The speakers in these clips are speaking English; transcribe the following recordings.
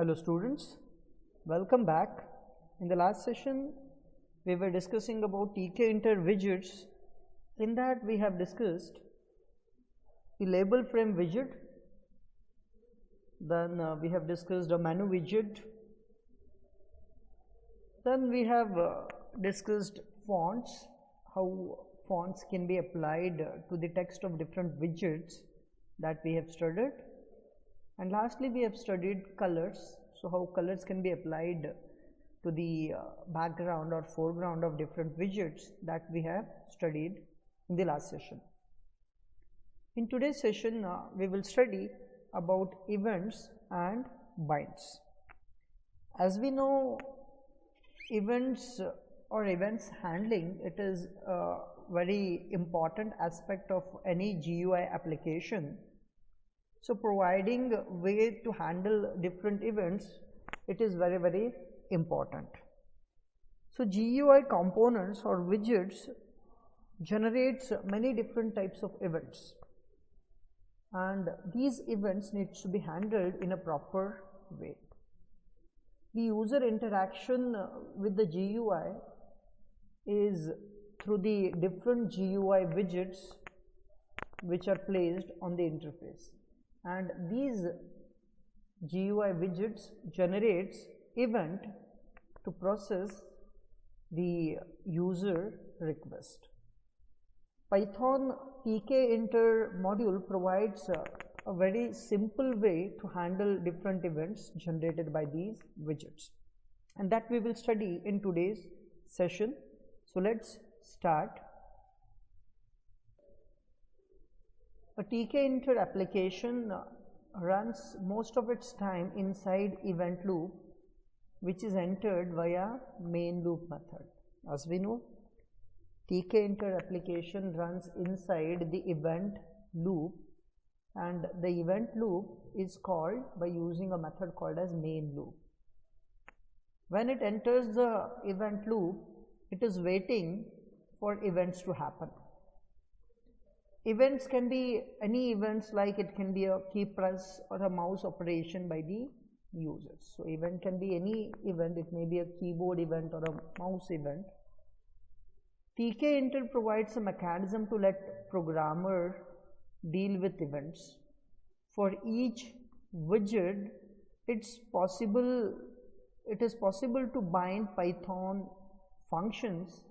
Hello students, welcome back. In the last session we were discussing about tkinter widgets. In that we have discussed the label frame widget, then we have discussed a menu widget, then we have discussed fonts, how fonts can be applied to the text of different widgets that we have studied. And lastly we have studied colors, so how colors can be applied to the background or foreground of different widgets that we have studied in the last session. In today's session we will study about events and binds. As we know, events or events handling, it is a very important aspect of any GUI application. So providing a way to handle different events, it is very important. So GUI components or widgets generates many different types of events, and these events needs to be handled in a proper way. The user interaction with the GUI is through the different GUI widgets which are placed on the interface, and these GUI widgets generates event to process the user request. Python tkinter module provides a very simple way to handle different events generated by these widgets, and that we will study in today's session. So let's start. A tkinter application runs most of its time inside event loop, which is entered via main loop method. As we know, tkinter application runs inside the event loop, and the event loop is called by using a method called as main loop. When it enters the event loop, it is waiting for events to happen. Events can be any events, like it can be a key press or a mouse operation by the users. So event can be any event, it may be a keyboard event or a mouse event. tkinter provides a mechanism to let programmer deal with events. For each widget, it is possible to bind Python functions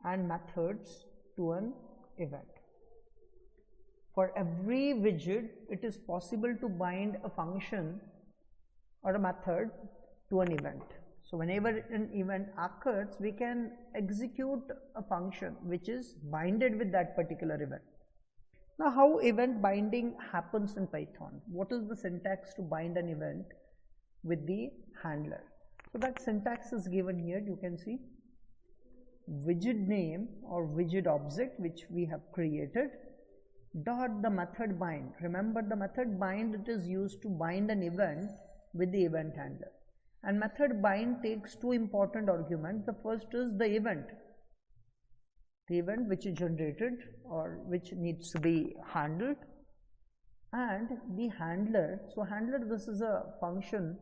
and methods to an event. For every widget, it is possible to bind a function or a method to an event. So whenever an event occurs, we can execute a function which is binded with that particular event. Now, how event binding happens in Python? What is the syntax to bind an event with the handler? So that syntax is given here. You can see widget name or widget object which we have created dot the method bind. Remember, the method bind, it is used to bind an event with the event handler, and method bind takes two important arguments. The first is the event which is generated or which needs to be handled, and the handler. So handler, this is a function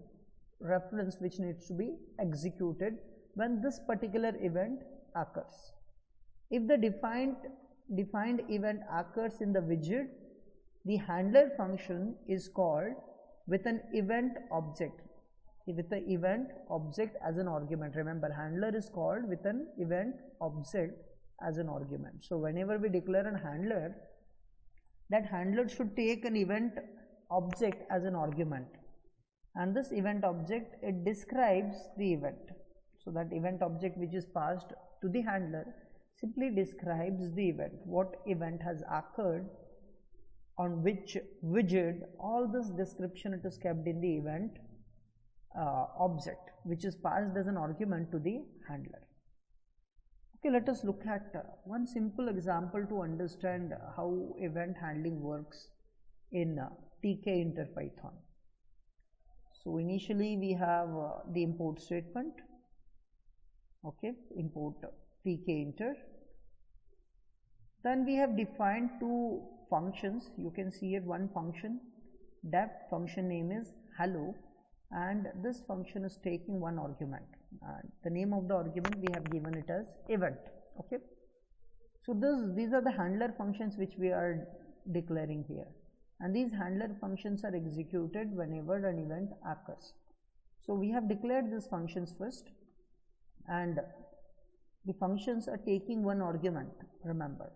reference which needs to be executed when this particular event occurs. If the defined event occurs in the widget, the handler function is called with an event object, with the event object as an argument. Remember, handler is called with an event object as an argument. So whenever we declare a handler, that handler should take an event object as an argument, and this event object, it describes the event. So that event object which is passed to the handler simply describes the event, what event has occurred on which widget. All this description, it is kept in the event object which is passed as an argument to the handler. Okay, let us look at one simple example to understand how event handling works in tkinter Python. So initially we have the import statement. Okay, import tkinter. Then we have defined two functions. You can see here one function, def function name is hello, and this function is taking one argument, and the name of the argument we have given it as event. Okay, so these are the handler functions which we are declaring here, and these handler functions are executed whenever an event occurs. So we have declared these functions first, and the functions are taking one argument, remember.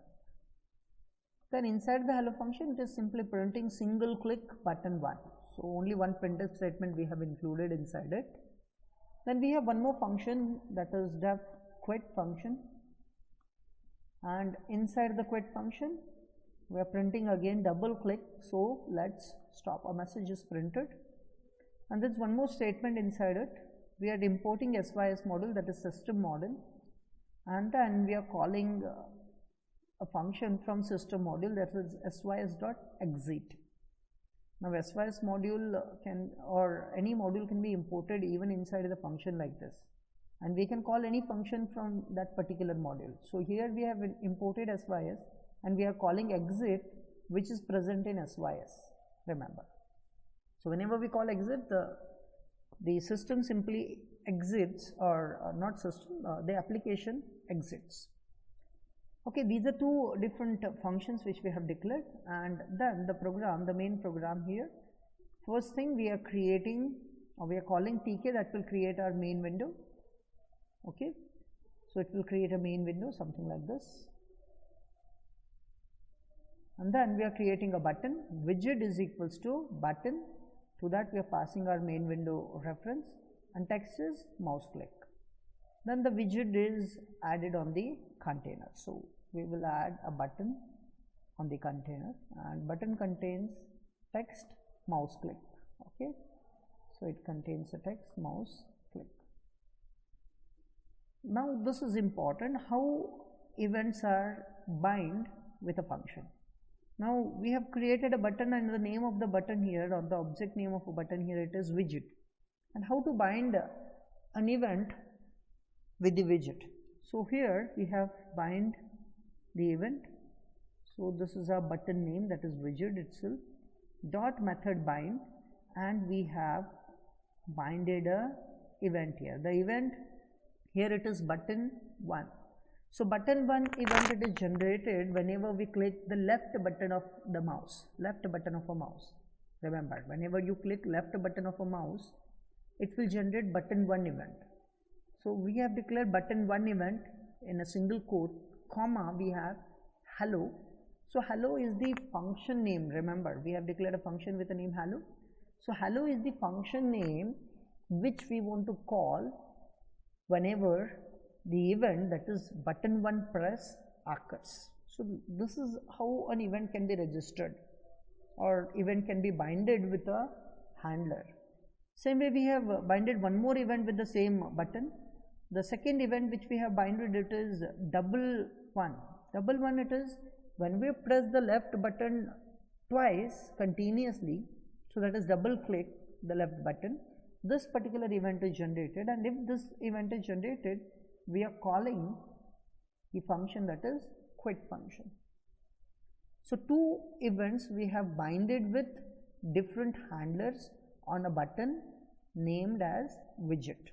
Then inside the hello function, it is simply printing single click button 1. So only one printf statement we have included inside it. Then we have one more function, that is def quit function, and inside the quit function we are printing again double click. So let's stop, a message is printed, and there's one more statement inside it. We are importing SYS module, that is system module, and then we are calling a function from system module, that is sys.exit. Now SYS module can, or any module can be imported even inside the function like this, and we can call any function from that particular module. So here we have imported SYS and we are calling exit, which is present in SYS, remember. So whenever we call exit, the system simply exits, or not system, the application exits. Okay, these are two different functions which we have declared, and then the program, the main program here, first thing we are creating, or we are calling tk, that will create our main window. Okay, so it will create a main window, something like this, and then we are creating a button. Widget is equals to button, to that we are passing our main window reference, and text is mouse click. Then the widget is added on the container, so we will add a button on the container, and button contains text mouse click. Okay, so it contains the text mouse click. Now this is important, how events are bind with a function. Now we have created a button, and the name of the button here, or the object name of a button here, it is widget, and how to bind an event with the widget. So here we have bind the event, so this is our button name, that is widget itself, dot method bind, and we have binded a event here. The event here, it is button 1. So button 1 event, it is generated whenever we click the left button of the mouse, left button of a mouse. Remember, whenever you click left button of a mouse, it will generate button 1 event. So we have declared button 1 event in a single quote, comma, we have hello. So hello is the function name, remember we have declared a function with the name hello. So hello is the function name which we want to call whenever the event, that is button 1 press, occurs. So this is how an event can be registered, or event can be binded with a handler. Same way we have binded one more event with the same button. The second event which we have binded, it is double 1. Double 1, it is when we press the left button twice continuously, so that is double click the left button, this particular event is generated, and if this event is generated, we are calling the function, that is quit function. So two events we have binded with different handlers on a button named as widget.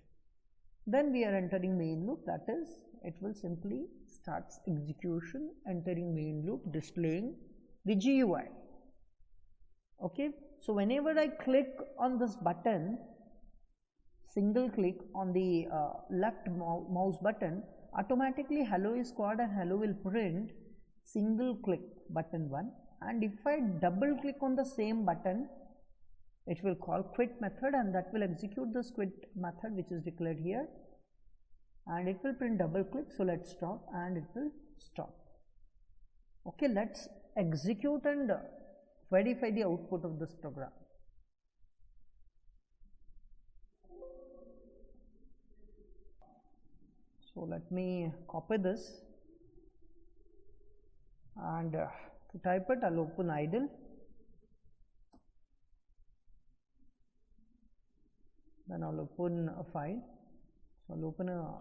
Then we are entering main loop, that is it will simply starts execution, entering main loop, displaying the GUI. Okay, so whenever I click on this button, single click on the left mouse button, automatically hello is called, and hello will print single click button 1, and if I double click on the same button, it will call quit method, and that will execute this quit method which is declared here, and it will print double click. So let's stop, and it will stop. Okay, let's execute and verify the output of this program. So let me copy this, and to type it, I'll open idle, then I'll open a file. So I'll open a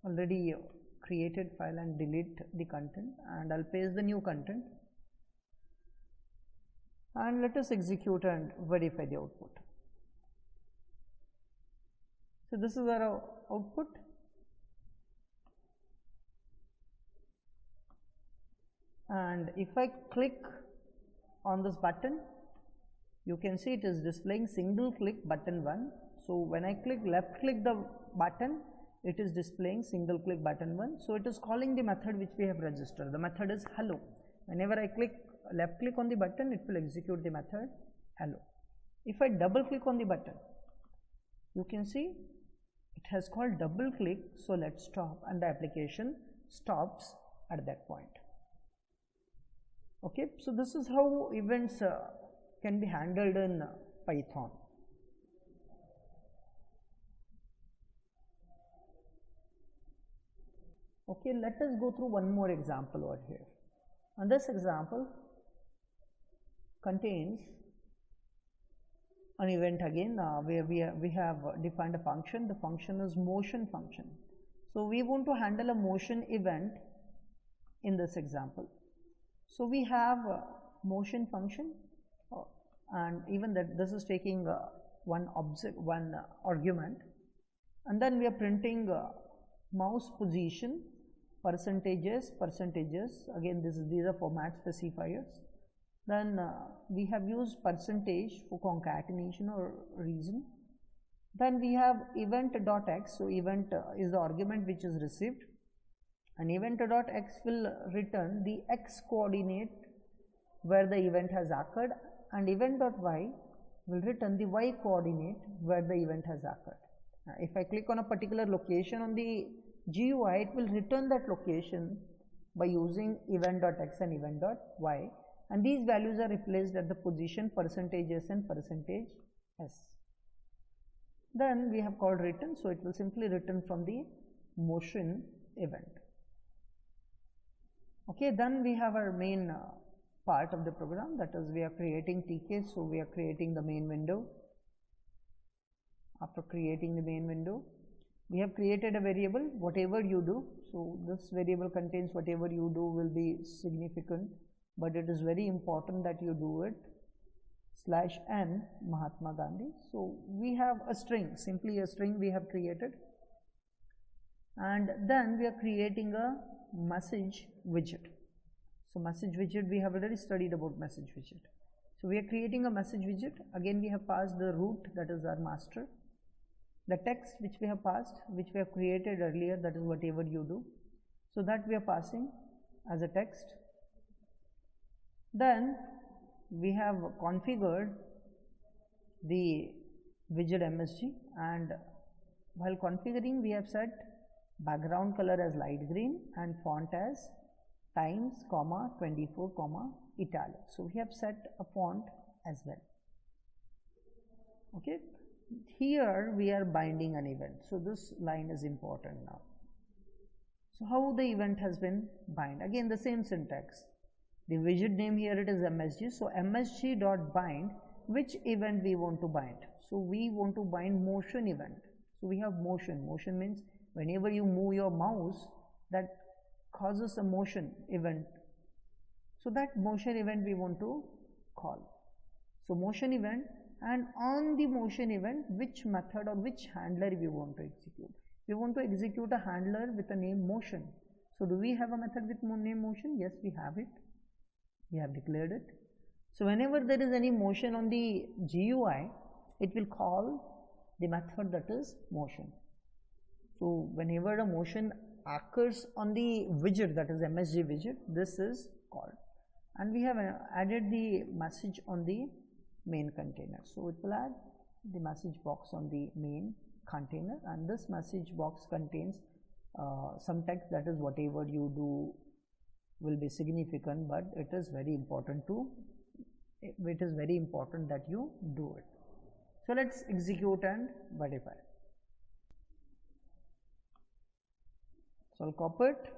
already created file and delete the content, and I'll paste the new content, and let us execute and verify the output. So this is our output. And if I click on this button, you can see it is displaying single click button 1. So when I left click the button, it is displaying single click button 1. So it is calling the method which we have registered. The method is hello. Whenever I left click on the button, it will execute the method hello. If I double click on the button, you can see it has called double click. So let's stop, and the application stops at that point. Okay, so this is how events can be handled in Python. Okay, let us go through one more example over here. And this example contains an event again where we have defined a function. The function is motion function. So we want to handle a motion event in this example. So we have a motion function, and even that this is taking one argument, and then we are printing mouse position, percentages. Again, these are format specifiers. Then we have used percentage for concatenation or reason. Then we have event.x. So event is the argument which is received, and event.x will return the x coordinate where the event has occurred, and event.y will return the y coordinate where the event has occurred. If I click on a particular location on the GUI, it will return that location by using event.x and event.y, and these values are replaced at the position %s and %s. Then we have called return, so it will simply return from the motion event. Okay, then we have our main part of the program, that is we are creating TK. So we are creating the main window. After creating the main window, we have created a variable, whatever you do. So this variable contains whatever you do will be significant, but it is very important that you do it /n Mahatma Gandhi. So we have a string, simply a string we have created, and then we are creating a message widget. So message widget, we have already studied about message widget. So we are creating a message widget. Again, we have passed the root, that is our master. The text which we have passed, which we have created earlier, that is whatever you do. So that we are passing as a text. Then we have configured the widget MSG, and while configuring we have set background color as light green and font as Times, 24, italic. So we have set a font as well. Okay, here we are binding an event. So this line is important now. So how the event has been bind? Again, the same syntax. The widget name here, it is MSG. So MSG.bind, which event we want to bind? So we want to bind motion event. So we have motion. Motion means whenever you move your mouse, that causes a motion event. So that motion event we want to call. So motion event, and on the motion event, which method or which handler we want to execute? We want to execute a handler with a name motion. So do we have a method with name motion? Yes, we have it. We have declared it. So whenever there is any motion on the GUI, it will call the method that is motion. So whenever a motion occurs on the widget, that is MSG widget, this is called. And we have added the message on the main container. So it will add the message box on the main container, and this message box contains some text, that is whatever you do will be significant, but it is very important that you do it. So let's execute and verify. So I'll copy it,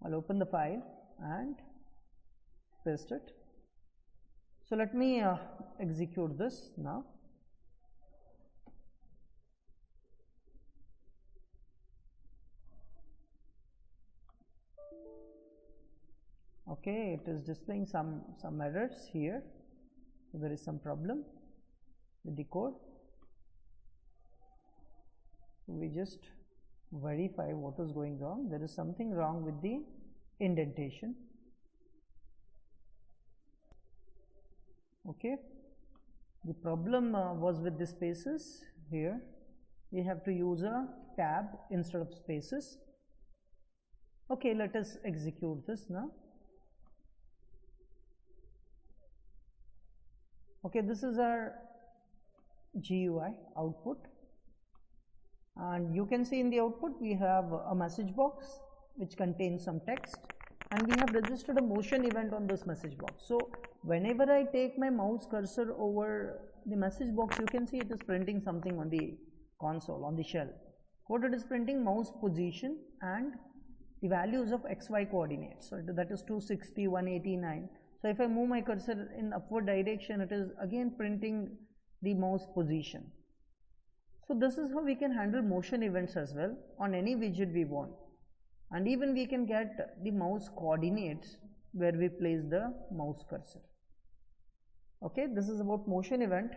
I'll open the file and paste it. So let me execute this now. Okay, it is displaying some errors here. So there is some problem. with the code. We just verify what is going wrong. There is something wrong with the indentation. Okay, the problem was with the spaces. Here we have to use a tab instead of spaces. Okay, let us execute this now. Okay, this is our GUI output, and you can see in the output we have a message box which contains some text, and we have registered a motion event on this message box. So whenever I take my mouse cursor over the message box, you can see it is printing something on the console, on the shell. What it is printing? Mouse position and the values of XY coordinates. So that is 260, 189. So if I move my cursor in upward direction, it is again printing the mouse position. So this is how we can handle motion events as well on any widget we want. And even we can get the mouse coordinates where we place the mouse cursor. Okay, this is about motion event.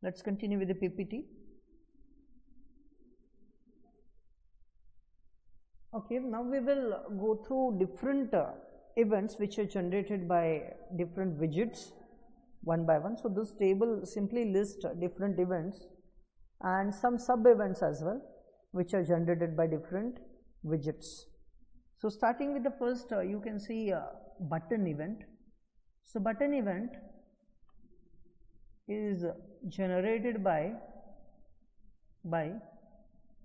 Let's continue with the PPT. Okay, now we will go through different events which are generated by different widgets one by one. So this table simply lists different events and some sub events as well, which are generated by different widgets. So starting with the first, you can see button event. So button event is generated by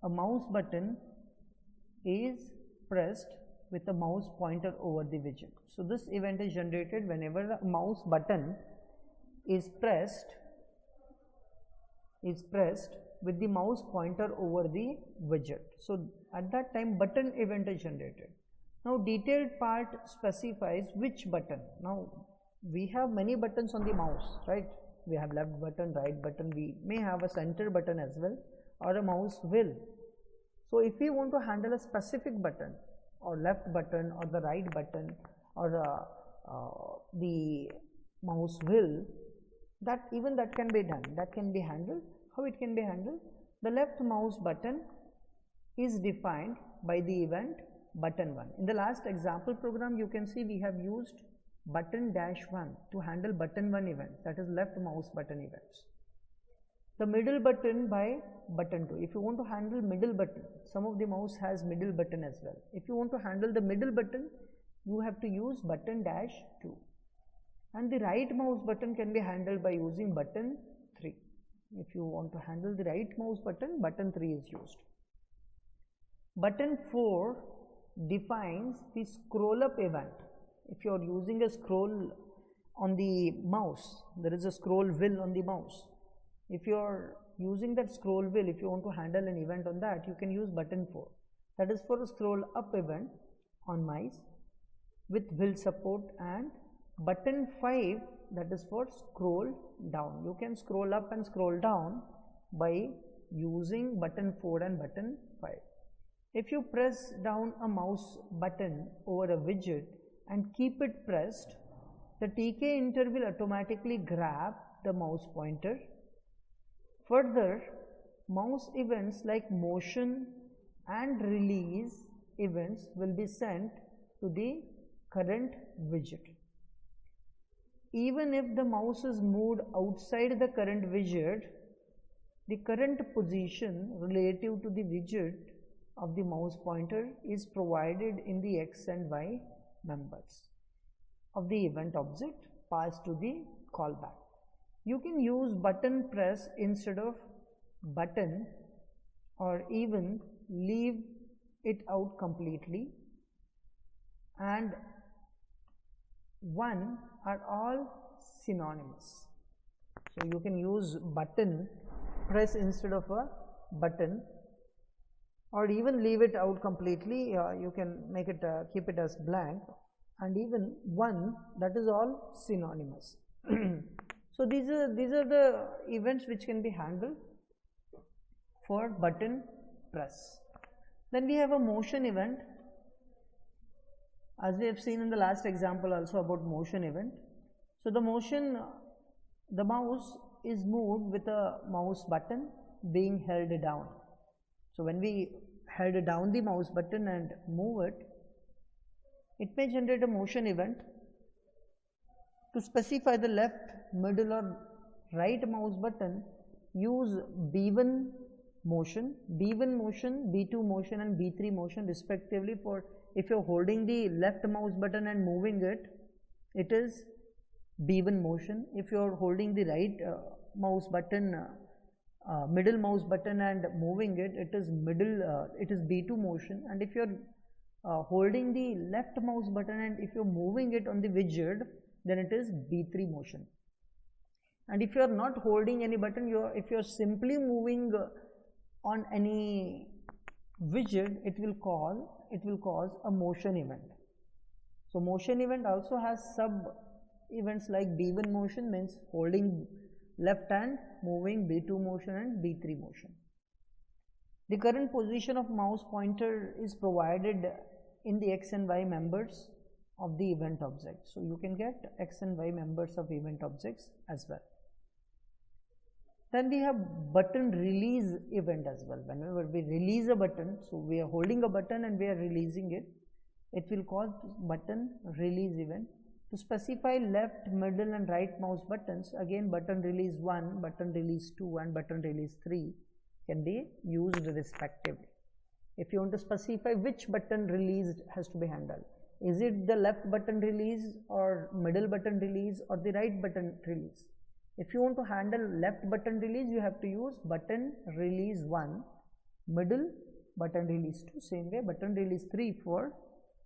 a mouse button is pressed with a mouse pointer over the widget. So this event is generated whenever the mouse button is pressed with the mouse pointer over the widget. So at that time button event is generated. Now detailed part specifies which button. Now we have many buttons on the mouse, right? We have left button, right button, we may have a center button as well, or a mouse wheel. So if we want to handle a specific button or left button or the right button or the mouse wheel, that can be done, that can be handled. How it can be handled? The left mouse button is defined by the event button 1. In the last example program, you can see we have used button -1 to handle button 1 events, that is left mouse button events. The middle button by button 2. If you want to handle middle button, some of the mouse has middle button as well. If you want to handle the middle button, you have to use button -2. And the right mouse button can be handled by using button 3. If you want to handle the right mouse button, button 3 is used. Button 4 defines the scroll up event. If you are using a scroll on the mouse, there is a scroll wheel on the mouse. If you are using that scroll wheel, if you want to handle an event on that, you can use button 4. That is for a scroll up event on mice with wheel support, and button 5, that is for scroll down. You can scroll up and scroll down by using button 4 and button 5. If you press down a mouse button over a widget and keep it pressed, the TK enter will automatically grab the mouse pointer. Further, mouse events like motion and release events will be sent to the current widget. Even if the mouse is moved outside the current widget, the current position relative to the widget of the mouse pointer is provided in the X and Y members of the event object passed to the callback. You can use button press instead of button, or even leave it out completely, and 1 are all synonymous. So you can use button press instead of a button, or even leave it out completely. You can make it keep it as blank, and even 1, that is all synonymous. So these are the events which can be handled for button press. Then we have a motion event, as we have seen in the last example also about motion event. So the motion the mouse is moved with a mouse button being held down. So when we held down the mouse button and move it, it may generate a motion event. To specify the left, middle or right mouse button, use B1 motion, B2 motion and B3 motion respectively. For if you're holding the left mouse button and moving it, it is B1 motion. If you're holding the right mouse button, middle mouse button and moving it, it is B2 motion. And if you're holding the left mouse button and if you're moving it on the widget, then it is B3 motion. And if you are not holding any button, if you are simply moving on any widget, it will cause a motion event. So motion event also has sub events like B1 motion, means holding left hand, moving, B2 motion and B3 motion. The current position of mouse pointer is provided in the X and Y members of the event object. So you can get X and Y members of event objects as well. Then we have button release event as well. Whenever we release a button, so we are holding a button and we are releasing it, it will cause button release event. To specify left, middle and right mouse buttons, again button release 1, button release 2 and button release 3 can be used respectively. If you want to specify which button released has to be handled, is it the left button release or middle button release or the right button release? If you want to handle left button release, you have to use button release 1, middle button release 2, same way button release 3 for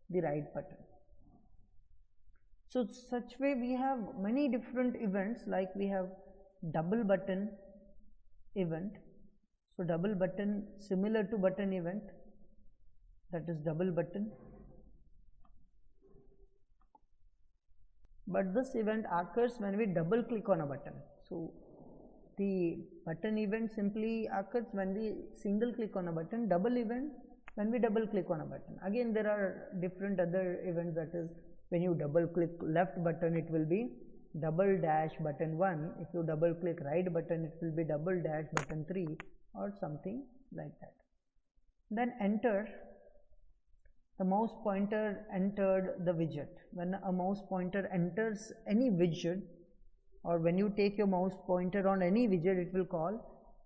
the right button. So such way we have many different events, like we have double button event. So double button similar to button event, that is double button. But this event occurs when we double click on a button. So the button event simply occurs when we single click on a button, double event when we double click on a button. Again there are different other events, that is when you double click left button it will be double dash button 1, if you double click right button it will be double dash button 3 or something like that. Then enter. The mouse pointer entered the widget. When a mouse pointer enters any widget, or when you take your mouse pointer on any widget, it will call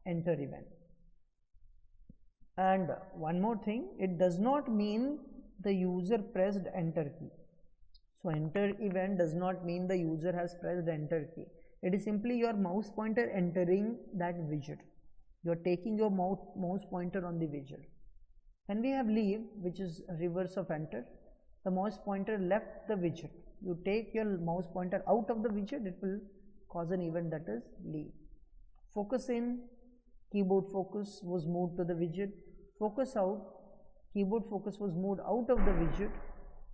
enter event. And one more thing, it does not mean the user pressed enter key. So enter event does not mean the user has pressed enter key. It is simply your mouse pointer entering that widget. You are taking your mouse pointer on the widget. When we have leave, which is reverse of enter, the mouse pointer left the widget. You take your mouse pointer out of the widget, it will cause an event, that is leave. Focus in, keyboard focus was moved to the widget. Focus out, keyboard focus was moved out of the widget.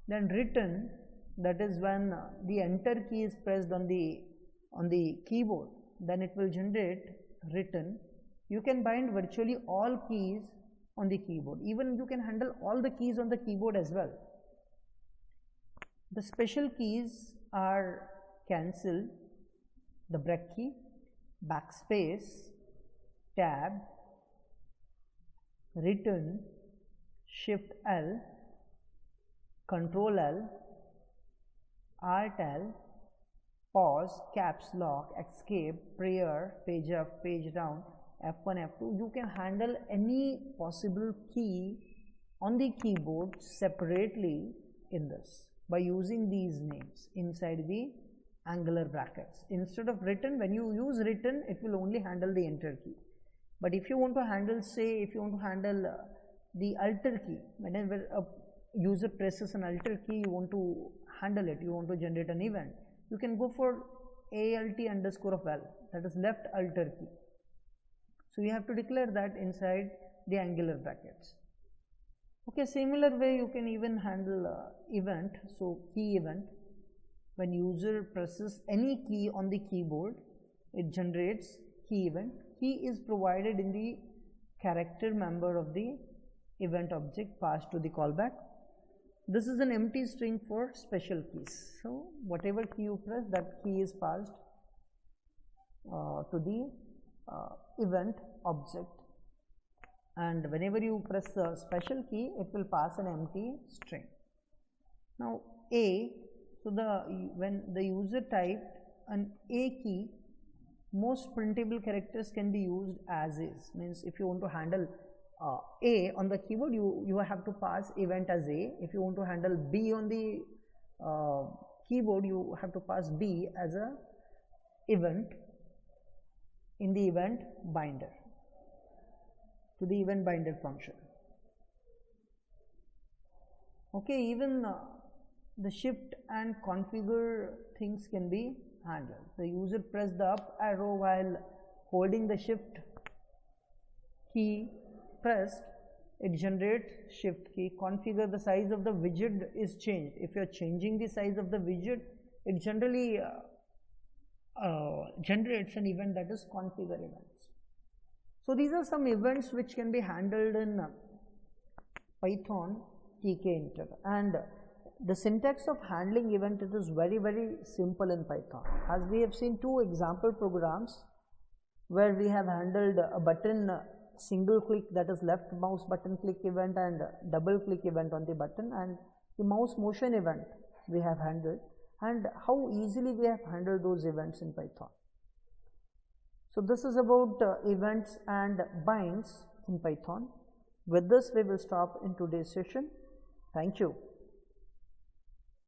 Then return, that is when the enter key is pressed on the keyboard, then it will generate return. You can bind virtually all keys on the keyboard. Even you can handle all the keys on the keyboard as well. The special keys are cancel, the break key, backspace, tab, return, shift L, control L, alt L, pause, caps lock, escape, prayer, page up, page down, F1, F2. You can handle any possible key on the keyboard separately in this by using these names inside the angular brackets. Instead of written, when you use written, it will only handle the enter key. But if you want to handle, say, if you want to handle the alter key, whenever a user presses an alter key, you want to handle it, you want to generate an event, you can go for alt underscore of L, that is left alter key. So you have to declare that inside the angular brackets. Okay, similar way you can even handle event. So key event, when user presses any key on the keyboard, it generates key event. Key is provided in the character member of the event object passed to the callback. This is an empty string for special keys. So whatever key you press, that key is passed to the event object, and whenever you press the special key it will pass an empty string. Now A, so when the user typed an A key, most printable characters can be used as is. Means if you want to handle A on the keyboard, you have to pass event as A. If you want to handle B on the keyboard, you have to pass B as a event in the event binder, to the event binder function. Okay, even the shift and configure things can be handled. The user press the up arrow while holding the shift key pressed, it generates shift key. Configure, the size of the widget is changed. If you are changing the size of the widget, it generally generates an event, that is configure events. So these are some events which can be handled in Python tkinter, and the syntax of handling event, it is very simple in Python, as we have seen two example programs where we have handled a button single click, that is left mouse button click event, and double click event on the button, and the mouse motion event we have handled, and how easily we have handled those events in Python. So this is about events and binds in Python. With this we will stop in today's session. Thank you.